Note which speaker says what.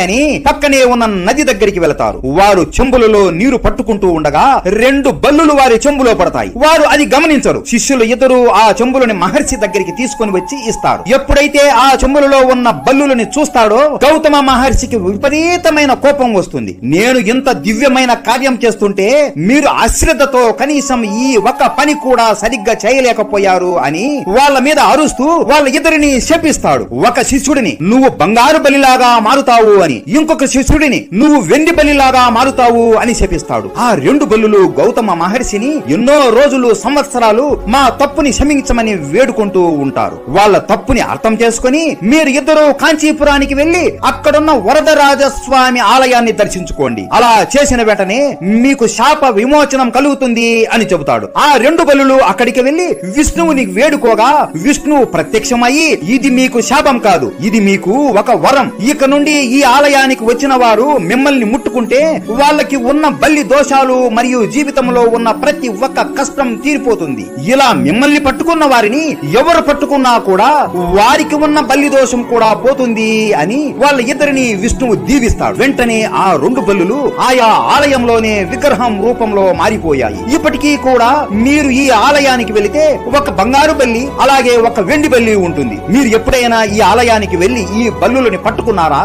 Speaker 1: అని పక్కనే ఉన్న నది దగ్గరికి వెళతారు. వారు చెంబులలో నీరు పట్టుకుంటూ ఉండగా 2 బల్లులు వారి చెంబులో పడతాయి. వారు అది గమనించరు. శిష్యులు ఇద్దరు ఆ చెంబులని మహర్షి దగ్గరికి తీసుకొని వచ్చి ఇస్తారు. ఎప్పుడైతే ఆ చెంబులలో ఉన్న బల్లులని చూస్తాడో గౌతమ మహర్షికి విపరీతమైన కోపం వస్తుంది. నేను ఇంత దివ్యమైన కార్యం చేస్తుంటే మీరు అశ్రద్ధతో కనీసం ఈ ఒక పని కూడా సరిగ్గా చేయలేకపోయారు అని వాళ్ళ మీద అరుస్తూ వాళ్ళ ఇద్దరిని శపిస్తాడు. ఒక శిష్యుడిని నువ్వు బంగారు బలిలాగా మారుతావు అని, ఇంకొక శిష్యుడిని నువ్వు వెండి బలిలాగా మారుతావు అని శపిస్తాడు. ఆ 2 బల్లులు గౌతమ మహర్షిని ఎన్నో రోజులు సంవత్సరాలు మా తప్పుని క్షమించమని వేడుకుంటూ ఉంటారు. వాళ్ళ తప్పుని అర్థం చేసుకుని మీరు ఇద్దరు కాంచీపురానికి వెళ్లి అక్కడున్న వరదరాజస్వామి ఆలయాన్ని దర్శించుకోండి. అలా చేసిన వెంటనే మీకు శాప విమోచనం కలుగుతుంది అని చెబుతాడు. ఆ 2 బలులు అక్కడికి వెళ్లి విష్ణువుని వేడుకోగా విష్ణువు ప్రత్యక్షమయ్యి ఇది మీకు శాపం కాదు, ఇది మీకు ఒక వరం. ఇక నుండి ఈ ఆలయానికి వచ్చిన వారు మిమ్మల్ని ముట్టుకుంటే వాళ్ళకి ఉన్న బల్లి దోషాలు మరియు జీవితంలో ఉన్న ప్రతి ఒక్క కష్టం తీరిపోతుంది. ఇలా మిమ్మల్ని పట్టుకున్న వారిని ఎవరు పట్టుకున్నా కూడా వారికి ఉన్న బల్లి దోషం కూడా పోతుంది అని వాళ్ళ ఇద్దరిని విష్ణువు దీవిస్తాడు. వెంటనే ఆ 2 బల్లులు ఆయా ఆలయంలోనే విగ్రహం రూపంలో మారిపోయాయి. ఇప్పటికీ కూడా మీరు ఈ ఆలయానికి వెళితే ఒక బంగారు బల్లి అలాగే ఒక వెండి బల్లి ఉంటుంది. మీరు ఎప్పుడైనా ఈ ఆలయానికి వెళ్లి ఈ బల్లులని పట్టుకున్నారా?